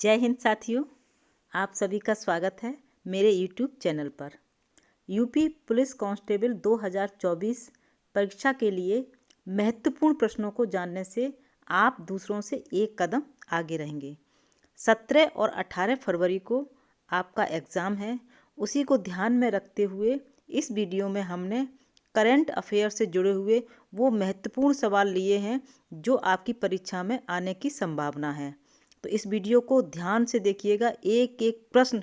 जय हिंद साथियों, आप सभी का स्वागत है मेरे YouTube चैनल पर। यूपी पुलिस कांस्टेबल 2024 परीक्षा के लिए महत्वपूर्ण प्रश्नों को जानने से आप दूसरों से एक कदम आगे रहेंगे। 17 और 18 फरवरी को आपका एग्ज़ाम है। उसी को ध्यान में रखते हुए इस वीडियो में हमने करंट अफेयर से जुड़े हुए वो महत्वपूर्ण सवाल लिए हैं जो आपकी परीक्षा में आने की संभावना है। तो इस वीडियो को ध्यान से देखिएगा। एक एक प्रश्न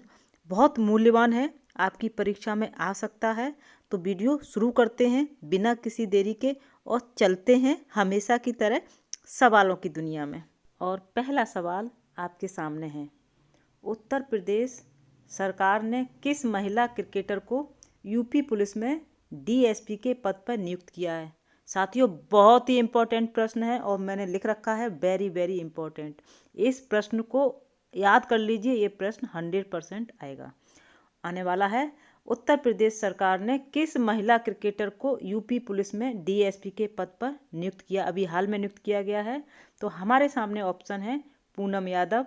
बहुत मूल्यवान है, आपकी परीक्षा में आ सकता है। तो वीडियो शुरू करते हैं बिना किसी देरी के और चलते हैं हमेशा की तरह सवालों की दुनिया में। और पहला सवाल आपके सामने है। उत्तर प्रदेश सरकार ने किस महिला क्रिकेटर को यूपी पुलिस में डीएसपी के पद पर नियुक्त किया है? साथियों, बहुत ही इम्पोर्टेंट प्रश्न है और मैंने लिख रखा है वेरी वेरी इम्पोर्टेंट। इस प्रश्न को याद कर लीजिए, ये प्रश्न 100% आएगा आने वाला है। उत्तर प्रदेश सरकार ने किस महिला क्रिकेटर को यूपी पुलिस में डीएसपी के पद पर नियुक्त किया? अभी हाल में नियुक्त किया गया है। तो हमारे सामने ऑप्शन है पूनम यादव,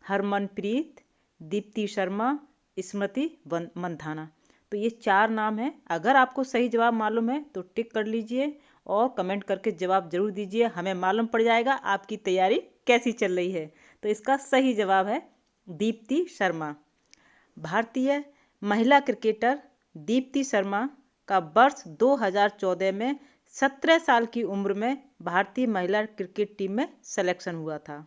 हरमनप्रीत, दीप्ति शर्मा, स्मृति मंधाना। तो ये 4 नाम हैं। अगर आपको सही जवाब मालूम है तो टिक कर लीजिए और कमेंट करके जवाब जरूर दीजिए। हमें मालूम पड़ जाएगा आपकी तैयारी कैसी चल रही है। तो इसका सही जवाब है दीप्ति शर्मा। भारतीय महिला क्रिकेटर दीप्ति शर्मा का वर्ष 2014 में 17 साल की उम्र में भारतीय महिला क्रिकेट टीम में सिलेक्शन हुआ था।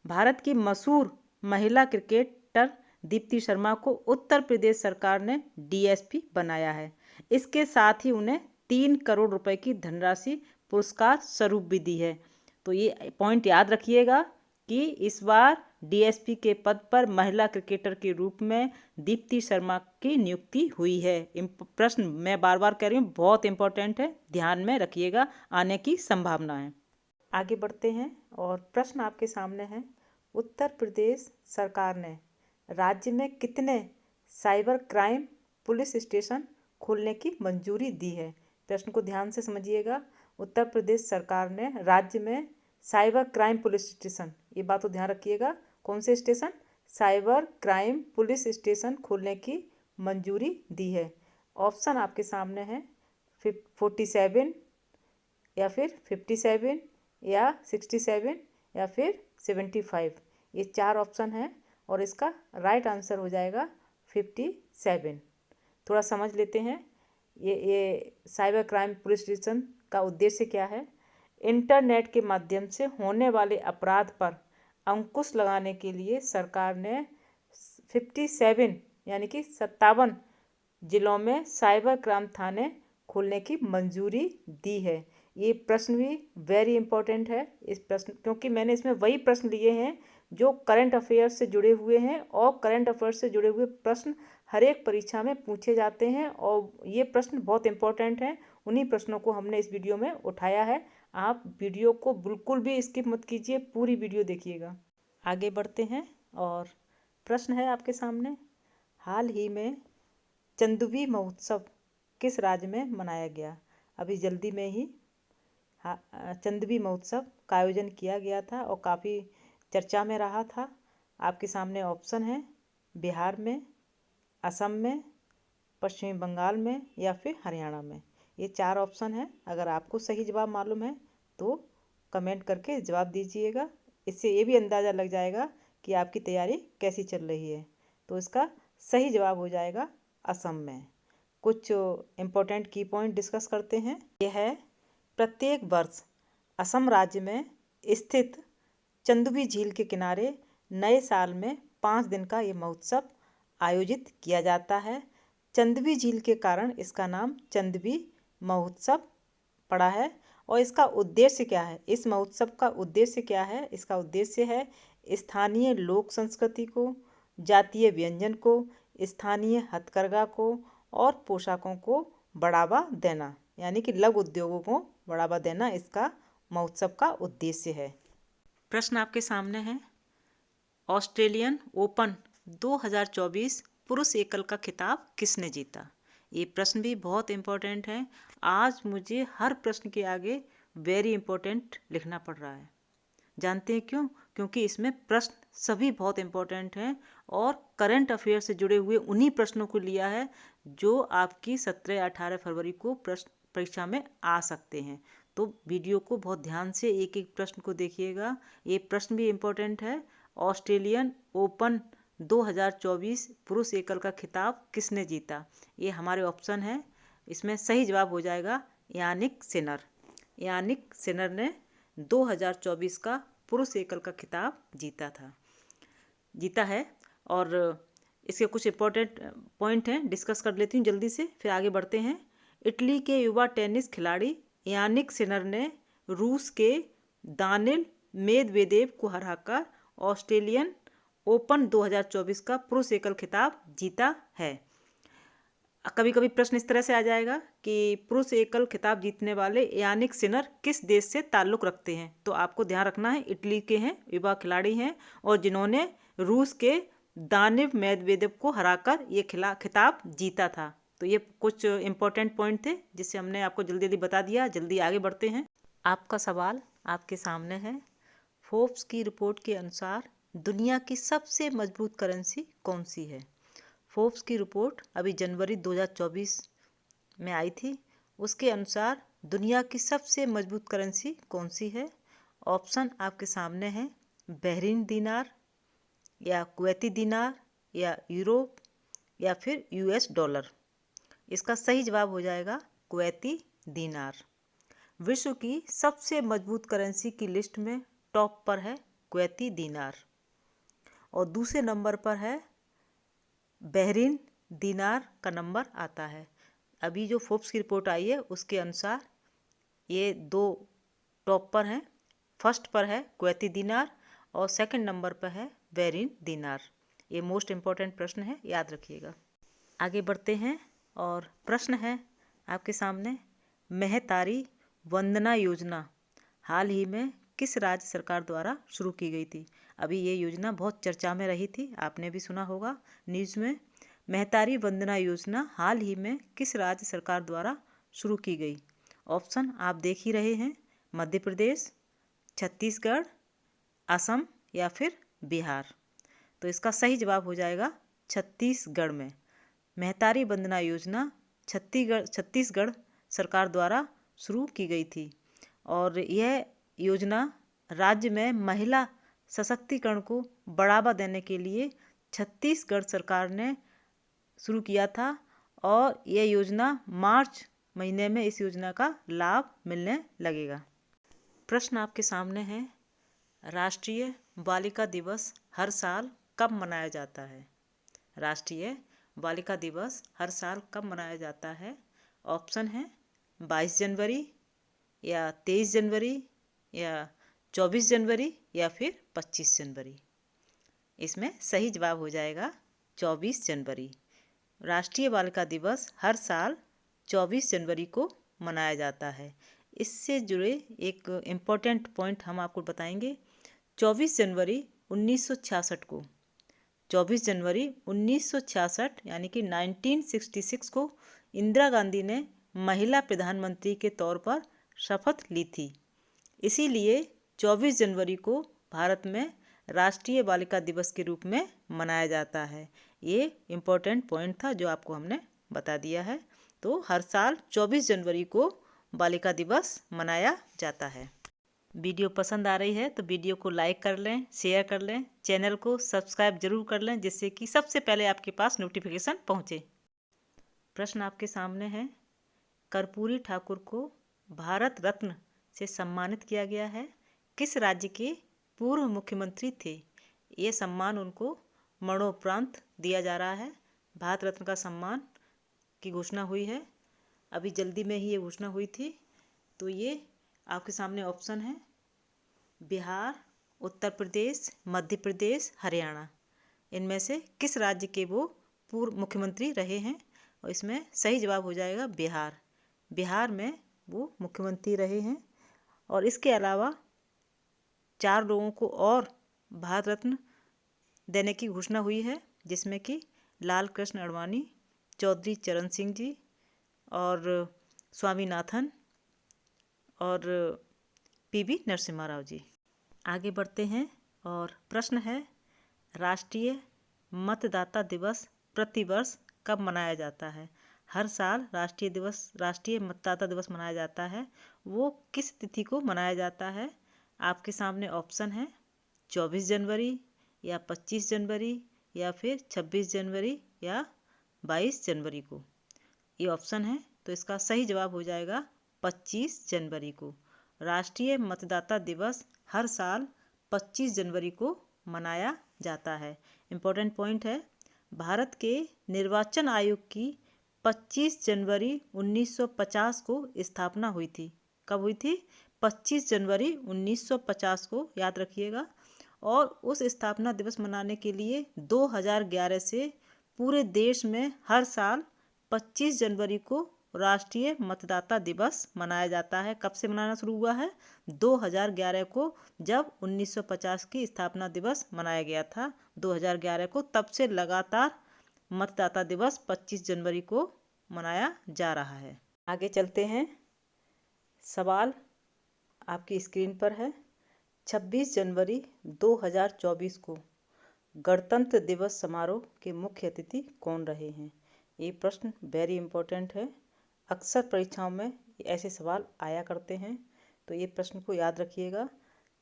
भारत की मशहूर महिला क्रिकेटर दीप्ति शर्मा को उत्तर प्रदेश सरकार ने डीएसपी बनाया है। इसके साथ ही उन्हें 3 करोड़ रुपए की धनराशि पुरस्कार स्वरूप भी दी है। तो ये पॉइंट याद रखिएगा कि इस बार डीएसपी के पद पर महिला क्रिकेटर के रूप में दीप्ति शर्मा की नियुक्ति हुई है। प्रश्न मैं बार बार कह रही हूँ, बहुत इंपॉर्टेंट है, ध्यान में रखिएगा, आने की संभावना है। आगे बढ़ते हैं और प्रश्न आपके सामने है। उत्तर प्रदेश सरकार ने राज्य में कितने साइबर क्राइम पुलिस स्टेशन खोलने की मंजूरी दी है? प्रश्न को ध्यान से समझिएगा। उत्तर प्रदेश सरकार ने राज्य में साइबर क्राइम पुलिस स्टेशन, ये बात तो ध्यान रखिएगा, कौन से station? Cyber crime police station खोलने की मंजूरी दी है। ऑप्शन आपके सामने है 47 या फिर 57 या 67 या फिर 75। ये 4 ऑप्शन हैं और इसका राइट आंसर हो जाएगा 57। थोड़ा समझ लेते हैं ये साइबर क्राइम पुलिस स्टेशन का उद्देश्य क्या है। इंटरनेट के माध्यम से होने वाले अपराध पर अंकुश लगाने के लिए सरकार ने 57 यानी कि 57 जिलों में साइबर क्राइम थाने खोलने की मंजूरी दी है। ये प्रश्न भी वेरी इंपॉर्टेंट है इस प्रश्न, क्योंकि मैंने इसमें वही प्रश्न लिए हैं जो करंट अफेयर्स से जुड़े हुए हैं और करंट अफेयर्स से जुड़े हुए प्रश्न हर एक परीक्षा में पूछे जाते हैं और ये प्रश्न बहुत इंपॉर्टेंट हैं। उन्हीं प्रश्नों को हमने इस वीडियो में उठाया है। आप वीडियो को बिल्कुल भी स्किप मत कीजिए, पूरी वीडियो देखिएगा। आगे बढ़ते हैं और प्रश्न है आपके सामने। हाल ही में चंदुबी महोत्सव किस राज्य में मनाया गया? अभी जल्दी में ही चंदुबी महोत्सव का आयोजन किया गया था और काफ़ी चर्चा में रहा था। आपके सामने ऑप्शन है बिहार में, असम में, पश्चिमी बंगाल में या फिर हरियाणा में। ये 4 ऑप्शन है। अगर आपको सही जवाब मालूम है तो कमेंट करके जवाब दीजिएगा। इससे ये भी अंदाज़ा लग जाएगा कि आपकी तैयारी कैसी चल रही है। तो इसका सही जवाब हो जाएगा असम में। कुछ इम्पोर्टेंट की पॉइंट डिस्कस करते हैं। यह है प्रत्येक वर्ष असम राज्य में स्थित चंदुबी झील के किनारे नए साल में 5 दिन का ये महोत्सव आयोजित किया जाता है। चंदबी झील के कारण इसका नाम चंदबी महोत्सव पड़ा है। और इसका उद्देश्य क्या है? इस महोत्सव का उद्देश्य क्या है? इसका उद्देश्य है स्थानीय लोक संस्कृति को, जातीय व्यंजन को, स्थानीय हथकरघा को और पोशाकों को बढ़ावा देना, यानी कि लघु उद्योगों को बढ़ावा देना इसका महोत्सव का उद्देश्य है। प्रश्न आपके सामने है। ऑस्ट्रेलियन ओपन 2024 पुरुष एकल का खिताब किसने जीता? ये प्रश्न भी बहुत इम्पोर्टेंट है। आज मुझे हर प्रश्न के आगे वेरी इंपॉर्टेंट लिखना पड़ रहा है। जानते हैं क्यों? क्योंकि इसमें प्रश्न सभी बहुत इम्पोर्टेंट हैं और करंट अफेयर से जुड़े हुए उन्हीं प्रश्नों को लिया है जो आपकी 17-18 फरवरी को प्रश्न परीक्षा में आ सकते हैं। तो वीडियो को बहुत ध्यान से एक एक प्रश्न को देखिएगा। ये प्रश्न भी इम्पोर्टेंट है। ऑस्ट्रेलियन ओपन 2024 पुरुष एकल का खिताब किसने जीता? ये हमारे ऑप्शन है। इसमें सही जवाब हो जाएगा यानिक सिनर। यानिक सिनर ने 2024 का पुरुष एकल का खिताब जीता है। और इसके कुछ इम्पोर्टेंट पॉइंट हैं, डिस्कस कर लेती हूँ जल्दी से, फिर आगे बढ़ते हैं। इटली के युवा टेनिस खिलाड़ी यानिक सिनर ने रूस के दानिल मेदवेदेव को हराकर ऑस्ट्रेलियन ओपन 2024 का पुरुष एकल खिताब जीता है। कभी कभी प्रश्न इस तरह से आ जाएगा कि पुरुष एकल खिताब जीतने वाले यानिक सिनर किस देश से ताल्लुक़ रखते हैं, तो आपको ध्यान रखना है इटली के हैं, युवा खिलाड़ी हैं और जिन्होंने रूस के दानिव मेदवेदेव को हराकर ये खिताब जीता था। तो ये कुछ इम्पोर्टेंट पॉइंट थे जिससे हमने आपको जल्दी जल्दी बता दिया। जल्दी आगे बढ़ते हैं। आपका सवाल आपके सामने है। फोर्ब्स की रिपोर्ट के अनुसार दुनिया की सबसे मजबूत करेंसी कौन सी है? फोर्ब्स की रिपोर्ट अभी जनवरी 2024 में आई थी। उसके अनुसार दुनिया की सबसे मजबूत करेंसी कौन सी है? ऑप्शन आपके सामने है। बहरीन दीनार या कुवैती दीनार या यूरो या फिर यूएस डॉलर। इसका सही जवाब हो जाएगा कुवैती दीनार। विश्व की सबसे मजबूत करेंसी की लिस्ट में टॉप पर है कुवैती दीनार और दूसरे नंबर पर है बहरीन दीनार का नंबर आता है। अभी जो फोर्ब्स की रिपोर्ट आई है उसके अनुसार ये दो टॉप पर हैं। फर्स्ट पर है कुवैती दीनार और सेकंड नंबर पर है बहरीन दीनार। ये मोस्ट इम्पॉर्टेंट प्रश्न है, याद रखिएगा। आगे बढ़ते हैं और प्रश्न है आपके सामने। महतारी वंदना योजना हाल ही में किस राज्य सरकार द्वारा शुरू की गई थी? अभी ये योजना बहुत चर्चा में रही थी, आपने भी सुना होगा न्यूज़ में। महतारी वंदना योजना हाल ही में किस राज्य सरकार द्वारा शुरू की गई? ऑप्शन आप देख ही रहे हैं। मध्य प्रदेश, छत्तीसगढ़, असम या फिर बिहार। तो इसका सही जवाब हो जाएगा छत्तीसगढ़ में। महतारी वंदना योजना छत्तीसगढ़ सरकार द्वारा शुरू की गई थी और यह योजना राज्य में महिला सशक्तिकरण को बढ़ावा देने के लिए छत्तीसगढ़ सरकार ने शुरू किया था और यह योजना मार्च महीने में इस योजना का लाभ मिलने लगेगा। प्रश्न आपके सामने है। राष्ट्रीय बालिका दिवस हर साल कब मनाया जाता है? राष्ट्रीय बालिका दिवस हर साल कब मनाया जाता है? ऑप्शन है 22 जनवरी या 23 जनवरी या 24 जनवरी या फिर 25 जनवरी। इसमें सही जवाब हो जाएगा 24 जनवरी। राष्ट्रीय बालिका दिवस हर साल 24 जनवरी को मनाया जाता है। इससे जुड़े एक इम्पोर्टेंट पॉइंट हम आपको बताएंगे। 24 जनवरी 1966 को 24 जनवरी 1966 यानी कि 1966 को इंदिरा गांधी ने महिला प्रधानमंत्री के तौर पर शपथ ली थी। इसीलिए 24 जनवरी को भारत में राष्ट्रीय बालिका दिवस के रूप में मनाया जाता है। ये इम्पोर्टेंट पॉइंट था जो आपको हमने बता दिया है। तो हर साल 24 जनवरी को बालिका दिवस मनाया जाता है। वीडियो पसंद आ रही है तो वीडियो को लाइक कर लें, शेयर कर लें, चैनल को सब्सक्राइब जरूर कर लें जिससे कि सबसे पहले आपके पास नोटिफिकेशन पहुंचे। प्रश्न आपके सामने है। कर्पूरी ठाकुर को भारत रत्न से सम्मानित किया गया है। किस राज्य के पूर्व मुख्यमंत्री थे? ये सम्मान उनको मरणोपरांत दिया जा रहा है। भारत रत्न का सम्मान की घोषणा हुई है, अभी जल्दी में ही ये घोषणा हुई थी। तो ये आपके सामने ऑप्शन है बिहार, उत्तर प्रदेश, मध्य प्रदेश, हरियाणा। इनमें से किस राज्य के वो पूर्व मुख्यमंत्री रहे हैं? और इसमें सही जवाब हो जाएगा बिहार। बिहार में वो मुख्यमंत्री रहे हैं। और इसके अलावा 4 लोगों को और भारत रत्न देने की घोषणा हुई है, जिसमें कि लाल कृष्ण आडवाणी, चौधरी चरण सिंह जी और स्वामीनाथन और पीवी नरसिम्हा राव जी। आगे बढ़ते हैं और प्रश्न है, राष्ट्रीय मतदाता दिवस प्रतिवर्ष कब मनाया जाता है? हर साल राष्ट्रीय मतदाता दिवस मनाया जाता है, वो किस तिथि को मनाया जाता है? आपके सामने ऑप्शन है 24 जनवरी या 25 जनवरी या फिर 26 जनवरी या 22 जनवरी को। ये ऑप्शन है, तो इसका सही जवाब हो जाएगा 25 जनवरी को। राष्ट्रीय मतदाता दिवस हर साल 25 जनवरी को मनाया जाता है। इम्पोर्टेंट पॉइंट है, भारत के निर्वाचन आयोग की 25 जनवरी 1950 को स्थापना हुई थी। कब हुई थी? 25 जनवरी 1950 को, याद रखिएगा। और उस स्थापना दिवस मनाने के लिए 2011 से पूरे देश में हर साल 25 जनवरी को राष्ट्रीय मतदाता दिवस मनाया जाता है। कब से मनाना शुरू हुआ है? 2011 को, जब 1950 की स्थापना दिवस मनाया गया था 2011 को, तब से लगातार मतदाता दिवस 25 जनवरी को मनाया जा रहा है। आगे चलते हैं। सवाल आपकी स्क्रीन पर है। 26 जनवरी 2024 को गणतंत्र दिवस समारोह के मुख्य अतिथि कौन रहे हैं? ये प्रश्न वेरी इंपॉर्टेंट है। अक्सर परीक्षाओं में ऐसे सवाल आया करते हैं, तो ये प्रश्न को याद रखिएगा।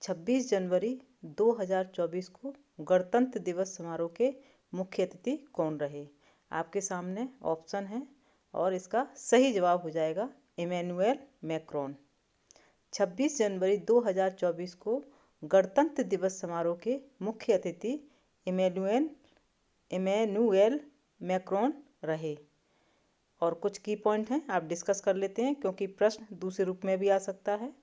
26 जनवरी 2024 को गणतंत्र दिवस समारोह के मुख्य अतिथि कौन रहे? आपके सामने ऑप्शन है और इसका सही जवाब हो जाएगा इमैनुअल मैक्रोन। 26 जनवरी 2024 को गणतंत्र दिवस समारोह के मुख्य अतिथि इमैनुअल मैक्रोन रहे। और कुछ की पॉइंट हैं, आप डिस्कस कर लेते हैं, क्योंकि प्रश्न दूसरे रूप में भी आ सकता है।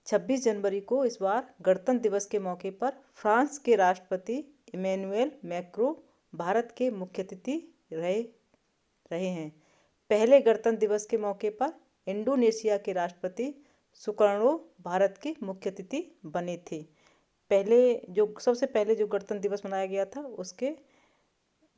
26 जनवरी को इस बार गणतंत्र दिवस के मौके पर फ्रांस के राष्ट्रपति इमैनुअल मैक्रों भारत के मुख्य अतिथि रहे हैं। पहले गणतंत्र दिवस के मौके पर इंडोनेशिया के राष्ट्रपति सुकर्णो भारत के मुख्य अतिथि बने थे। सबसे पहले जो गणतंत्र दिवस मनाया गया था, उसके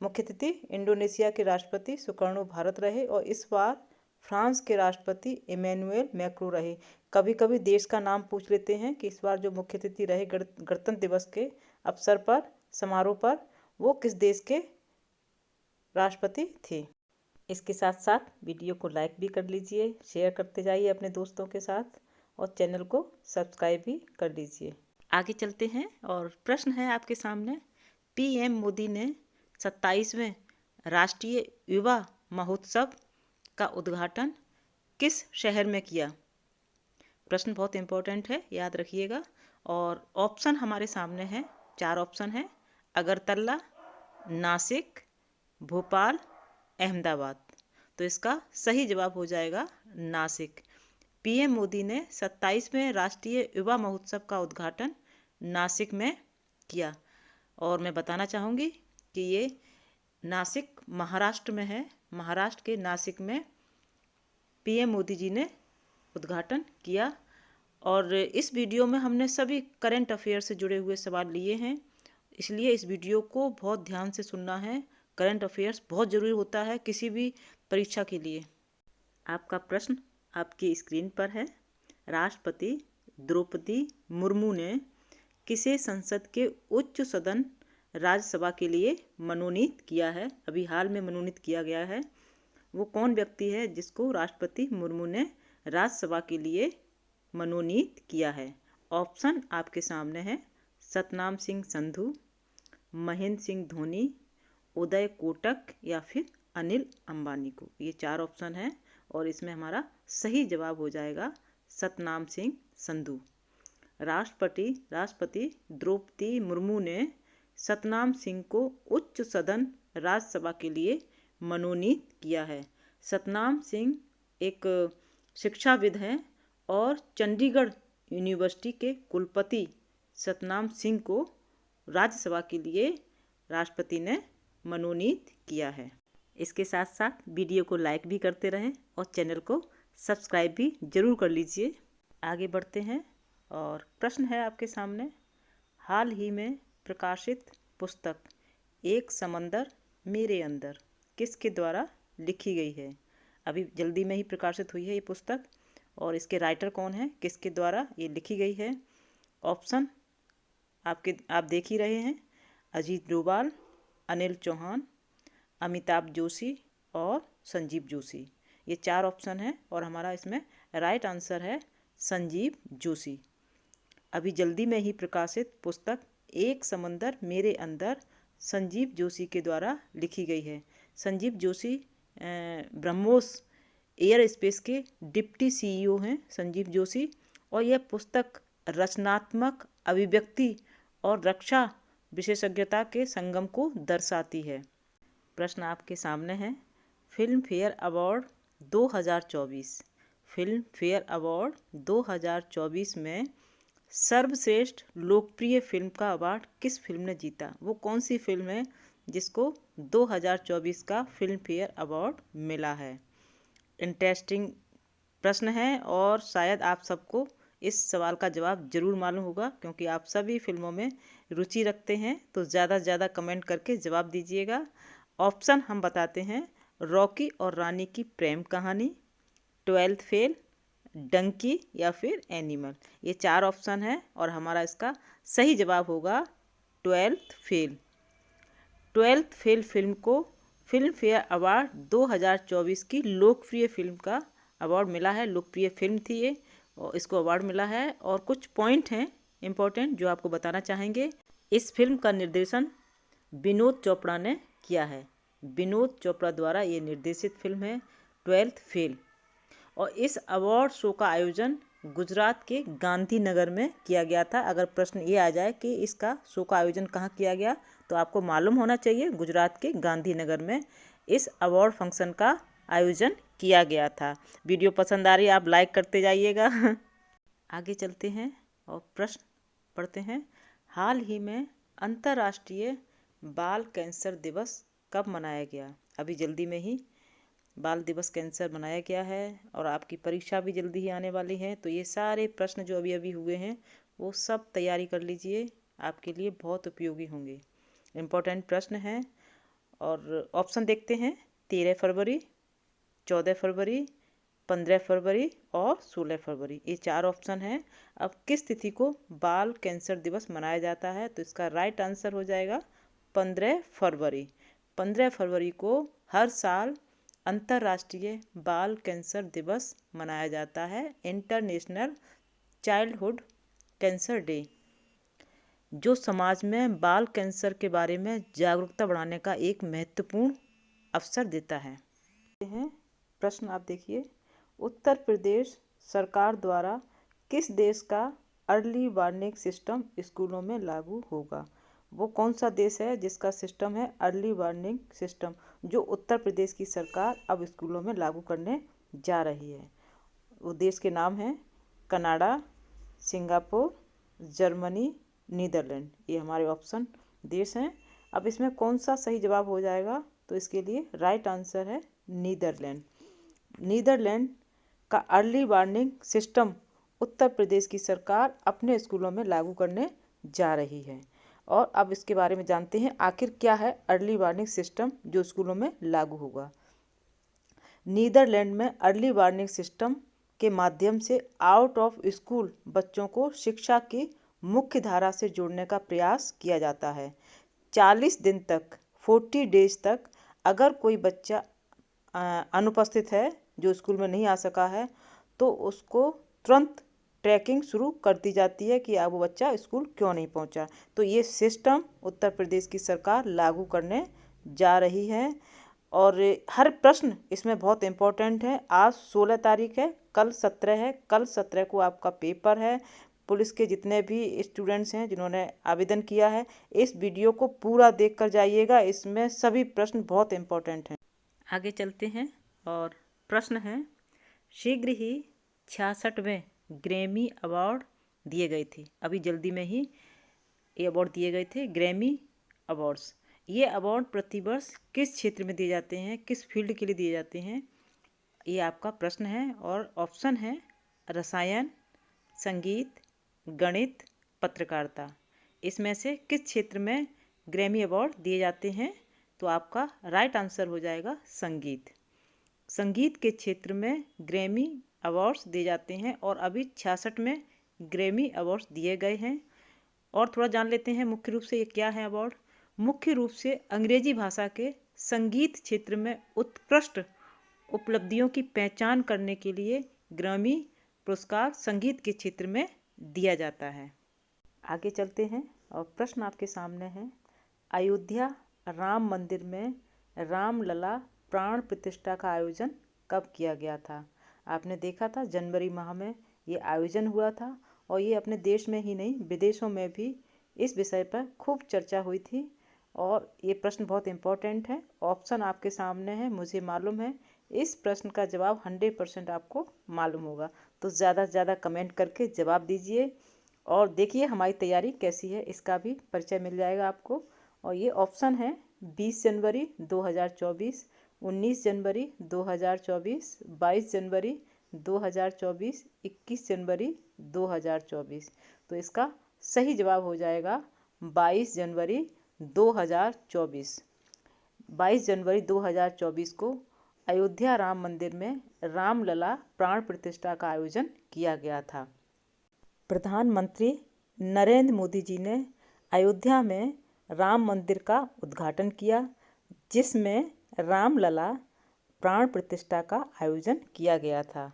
मुख्य अतिथि इंडोनेशिया के राष्ट्रपति सुकर्णो भारत रहे, और इस बार फ्रांस के राष्ट्रपति इमैनुअल मैक्रों रहे। कभी कभी देश का नाम पूछ लेते हैं कि इस बार जो मुख्य अतिथि रहे गणतंत्र दिवस के अवसर पर, समारोह पर, वो किस देश के राष्ट्रपति थे। इसके साथ साथ वीडियो को लाइक भी कर लीजिए, शेयर करते जाइए अपने दोस्तों के साथ, और चैनल को सब्सक्राइब भी कर लीजिए। आगे चलते हैं और प्रश्न है आपके सामने, पीएम मोदी ने 27वें राष्ट्रीय युवा महोत्सव का उद्घाटन किस शहर में किया? प्रश्न बहुत इंपॉर्टेंट है, याद रखिएगा। और ऑप्शन हमारे सामने हैं, 4 ऑप्शन हैं: अगरतला, नासिक, भोपाल, अहमदाबाद। तो इसका सही जवाब हो जाएगा नासिक। पीएम मोदी ने 27वें राष्ट्रीय युवा महोत्सव का उद्घाटन नासिक में किया। और मैं बताना चाहूँगी कि ये नासिक महाराष्ट्र में है। महाराष्ट्र के नासिक में पीएम मोदी जी ने उद्घाटन किया। और इस वीडियो में हमने सभी करंट अफेयर से जुड़े हुए सवाल लिए हैं, इसलिए इस वीडियो को बहुत ध्यान से सुनना है। करंट अफेयर्स बहुत ज़रूरी होता है किसी भी परीक्षा के लिए। आपका प्रश्न आपकी स्क्रीन पर है। राष्ट्रपति द्रौपदी मुर्मू ने किसे संसद के उच्च सदन राज्यसभा के लिए मनोनीत किया है? अभी हाल में मनोनीत किया गया है। वो कौन व्यक्ति है जिसको राष्ट्रपति मुर्मू ने राज्यसभा के लिए मनोनीत किया है? ऑप्शन आपके सामने है: सतनाम सिंह संधू, महेंद्र सिंह धोनी, उदय कोटक या फिर अनिल अंबानी को। ये 4 ऑप्शन हैं, और इसमें हमारा सही जवाब हो जाएगा सतनाम सिंह संधू। राष्ट्रपति द्रौपदी मुर्मू ने सतनाम सिंह को उच्च सदन राज्यसभा के लिए मनोनीत किया है। सतनाम सिंह एक शिक्षाविद हैं और चंडीगढ़ यूनिवर्सिटी के कुलपति सतनाम सिंह को राज्यसभा के लिए राष्ट्रपति ने मनोनीत किया है। इसके साथ साथ वीडियो को लाइक भी करते रहें और चैनल को सब्सक्राइब भी जरूर कर लीजिए। आगे बढ़ते हैं और प्रश्न है आपके सामने, हाल ही में प्रकाशित पुस्तक एक समंदर मेरे अंदर किसके द्वारा लिखी गई है? अभी जल्दी में ही प्रकाशित हुई है ये पुस्तक, और इसके राइटर कौन है, किसके द्वारा ये लिखी गई है? ऑप्शन आप देख ही रहे हैं, अजीत डोभाल, अनिल चौहान, अमिताभ जोशी और संजीव जोशी। ये 4 ऑप्शन है और हमारा इसमें राइट आंसर है संजीव जोशी। अभी जल्दी में ही प्रकाशित पुस्तक एक समंदर मेरे अंदर संजीव जोशी के द्वारा लिखी गई है। संजीव जोशी ब्रह्मोस एयर स्पेस के डिप्टी सीईओ हैं संजीव जोशी, और यह पुस्तक रचनात्मक अभिव्यक्ति और रक्षा विशेषज्ञता के संगम को दर्शाती है। प्रश्न आपके सामने है, film fair award 2024। Film fair award 2024 में सर्वश्रेष्ठ लोकप्रिय फिल्म का अवार्ड किस फिल्म ने जीता? वो कौन सी फिल्म है जिसको 2024 का फिल्म फेयर अवार्ड मिला है? इंटरेस्टिंग प्रश्न है और शायद आप सबको इस सवाल का जवाब जरूर मालूम होगा, क्योंकि आप सभी फिल्मों में रुचि रखते हैं। तो ज़्यादा से ज़्यादा कमेंट करके जवाब दीजिएगा। ऑप्शन हम बताते हैं, रॉकी और रानी की प्रेम कहानी, 12th फेल, डंकी या फिर एनिमल। ये 4 ऑप्शन है और हमारा इसका सही जवाब होगा 12th fail. 12th fail film को फिल्म फेयर अवार्ड 2024 की लोकप्रिय फिल्म का अवार्ड मिला है। लोकप्रिय फिल्म थी ये और इसको अवार्ड मिला है। और कुछ पॉइंट हैं इम्पोर्टेंट जो आपको बताना चाहेंगे। इस फिल्म का निर्देशन विनोद चोपड़ा ने किया है। विनोद चोपड़ा द्वारा ये निर्देशित फिल्म है 12th फेल। और इस अवार्ड शो का आयोजन गुजरात के गांधीनगर में किया गया था। अगर प्रश्न ये आ जाए कि इसका शो का आयोजन कहाँ किया गया, तो आपको मालूम होना चाहिए गुजरात के गांधीनगर में इस अवार्ड फंक्शन का आयोजन किया गया था। वीडियो पसंद आ रही है आप लाइक करते जाइएगा। आगे चलते हैं और प्रश्न पढ़ते हैं। हाल ही में अंतर्राष्ट्रीय बाल कैंसर दिवस कब मनाया गया? अभी जल्दी में ही बाल दिवस कैंसर मनाया गया है और आपकी परीक्षा भी जल्दी ही आने वाली है। तो ये सारे प्रश्न जो अभी अभी हुए हैं वो सब तैयारी कर लीजिए, आपके लिए बहुत उपयोगी होंगे। इम्पोर्टेंट प्रश्न हैं और ऑप्शन देखते हैं। 13 फरवरी, 14 फरवरी, 15 फरवरी और 16 फरवरी, ये 4 ऑप्शन हैं। अब किस तिथि को बाल कैंसर दिवस मनाया जाता है? तो इसका राइट आंसर हो जाएगा 15 फरवरी। 15 फरवरी को हर साल अंतर्राष्ट्रीय बाल कैंसर दिवस मनाया जाता है, इंटरनेशनल चाइल्डहुड कैंसर डे, जो समाज में बाल कैंसर के बारे में जागरूकता बढ़ाने का एक महत्वपूर्ण अवसर देता है। प्रश्न आप देखिए, उत्तर प्रदेश सरकार द्वारा किस देश का अर्ली वार्निंग सिस्टम स्कूलों में लागू होगा? वो कौन सा देश है जिसका सिस्टम है अर्ली वार्निंग सिस्टम, जो उत्तर प्रदेश की सरकार अब स्कूलों में लागू करने जा रही है? वो देश के नाम हैं कनाडा, सिंगापुर, जर्मनी, नीदरलैंड। ये हमारे ऑप्शन देश हैं। अब इसमें कौन सा सही जवाब हो जाएगा? तो इसके लिए राइट आंसर है नीदरलैंड। नीदरलैंड का early warning system Uttar Pradesh की सरकार अपने स्कूलों में लागू करने जा रही है। और अब इसके बारे में जानते हैं आखिर क्या है अर्ली वार्निंग सिस्टम जो स्कूलों में लागू होगा। नीदरलैंड में अर्ली वार्निंग सिस्टम के माध्यम से आउट ऑफ स्कूल बच्चों को शिक्षा की मुख्य धारा से जोड़ने का प्रयास किया जाता है। 40 दिन तक 40 डेज तक अगर कोई बच्चा अनुपस्थित है, जो स्कूल में नहीं आ सका है, तो उसको तुरंत ट्रैकिंग शुरू कर दी जाती है कि अब वो बच्चा स्कूल क्यों नहीं पहुंचा। तो ये सिस्टम उत्तर प्रदेश की सरकार लागू करने जा रही है। और हर प्रश्न इसमें बहुत इम्पोर्टेंट है। आज 16 तारीख है, कल 17 है। कल 17 को आपका पेपर है। पुलिस के जितने भी स्टूडेंट्स हैं जिन्होंने आवेदन किया है, इस वीडियो को पूरा देख कर जाइएगा, इसमें सभी प्रश्न बहुत इम्पोर्टेंट हैं। आगे चलते हैं और प्रश्न है, शीघ्र ही 66वें ग्रैमी अवार्ड दिए गए थे। अभी जल्दी में ही ये अवार्ड दिए गए थे, ग्रैमी अवार्ड्स। ये अवार्ड प्रतिवर्ष किस क्षेत्र में दिए जाते हैं, किस फील्ड के लिए दिए जाते हैं, ये आपका प्रश्न है। और ऑप्शन है रसायन, संगीत, गणित, पत्रकारिता। इसमें से किस क्षेत्र में ग्रैमी अवार्ड दिए जाते हैं? तो आपका राइट आंसर हो जाएगा संगीत। संगीत के क्षेत्र में ग्रैमी अवार्ड्स दिए जाते हैं और अभी 66 में ग्रैमी अवार्ड्स दिए गए हैं। और थोड़ा जान लेते हैं मुख्य रूप से ये क्या है अवार्ड। मुख्य रूप से अंग्रेजी भाषा के संगीत क्षेत्र में उत्कृष्ट उपलब्धियों की पहचान करने के लिए ग्रैमी पुरस्कार संगीत के क्षेत्र में दिया जाता है। आगे चलते हैं और प्रश्न आपके सामने है, अयोध्या राम मंदिर में रामलला प्राण प्रतिष्ठा का आयोजन कब किया गया था। आपने देखा था जनवरी माह में ये आयोजन हुआ था और ये अपने देश में ही नहीं विदेशों में भी इस विषय पर खूब चर्चा हुई थी। और ये प्रश्न बहुत इम्पोर्टेंट है। ऑप्शन आपके सामने है, मुझे मालूम है इस प्रश्न का जवाब 100% आपको मालूम होगा, तो ज़्यादा से ज़्यादा कमेंट करके जवाब दीजिए और देखिए हमारी तैयारी कैसी है, इसका भी परिचय मिल जाएगा आपको। और ये ऑप्शन है 20 जनवरी 2024, 19 जनवरी 2024, 22 जनवरी 2024, 21 जनवरी 2024। तो इसका सही जवाब हो जाएगा 22 जनवरी 2024। 22 जनवरी 2024 को अयोध्या राम मंदिर में रामलला प्राण प्रतिष्ठा का आयोजन किया गया था। प्रधानमंत्री नरेंद्र मोदी जी ने अयोध्या में राम मंदिर का उद्घाटन किया, जिसमें रामलला प्राण प्रतिष्ठा का आयोजन किया गया था।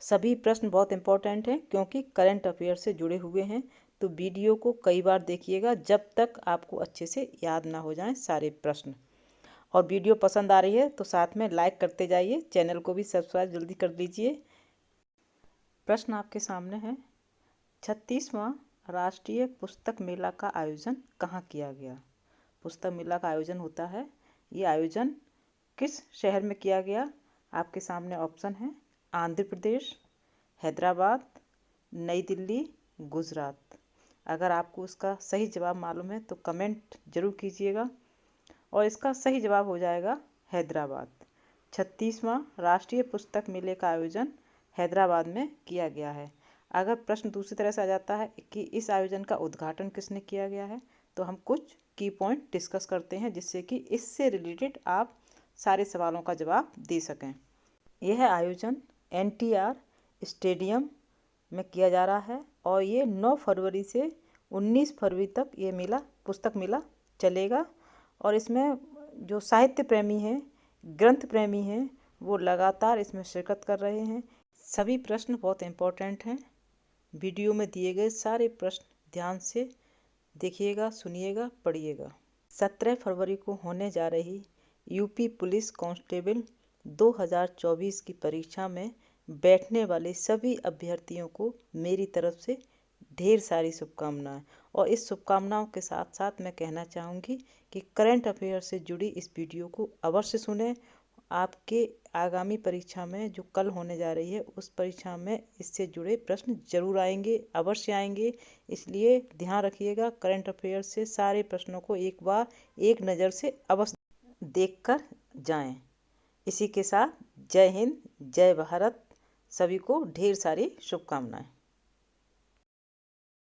सभी प्रश्न बहुत इंपॉर्टेंट हैं क्योंकि करंट अफेयर से जुड़े हुए हैं, तो वीडियो को कई बार देखिएगा जब तक आपको अच्छे से याद ना हो जाएं सारे प्रश्न। और वीडियो पसंद आ रही है तो साथ में लाइक करते जाइए, चैनल को भी सब्सक्राइब जल्दी कर लीजिए। प्रश्न आपके सामने है, 36वां राष्ट्रीय पुस्तक मेला का आयोजन कहाँ किया गया। पुस्तक मेला का आयोजन होता है, ये आयोजन किस शहर में किया गया। आपके सामने ऑप्शन है आंध्र प्रदेश, हैदराबाद, नई दिल्ली, गुजरात। अगर आपको उसका सही जवाब मालूम है तो कमेंट जरूर कीजिएगा और इसका सही जवाब हो जाएगा हैदराबाद। 36वां राष्ट्रीय पुस्तक मेले का आयोजन हैदराबाद में किया गया है। अगर प्रश्न दूसरी तरह से आ जाता है कि इस आयोजन का उद्घाटन किसने किया गया है, तो हम कुछ की पॉइंट डिस्कस करते हैं जिससे कि इससे रिलेटेड आप सारे सवालों का जवाब दे सकें। यह आयोजन NTR स्टेडियम में किया जा रहा है और ये 9 फरवरी से 19 फरवरी तक ये मेला पुस्तक मेला चलेगा। और इसमें जो साहित्य प्रेमी हैं, ग्रंथ प्रेमी हैं, वो लगातार इसमें शिरकत कर रहे हैं। सभी प्रश्न बहुत इम्पोर्टेंट हैं। वीडियो में दिए गए सारे प्रश्न ध्यान से देखिएगा, सुनिएगा, पढ़िएगा। 17 फरवरी को होने जा रही यूपी पुलिस कांस्टेबल 2024 की परीक्षा में बैठने वाले सभी अभ्यर्थियों को मेरी तरफ से ढेर सारी शुभकामनाएं। और इस शुभकामनाओं के साथ साथ मैं कहना चाहूँगी कि करंट अफेयर से जुड़ी इस वीडियो को अवश्य सुनें। आपके आगामी परीक्षा में जो कल होने जा रही है उस परीक्षा में इससे जुड़े प्रश्न जरूर आएंगे, अवश्य आएंगे, इसलिए ध्यान रखिएगा। करंट अफेयर से सारे प्रश्नों को एक बार एक नज़र से अवश्य देखकर जाएं। इसी के साथ जय हिंद, जय भारत, सभी को ढेर सारी शुभकामनाएं।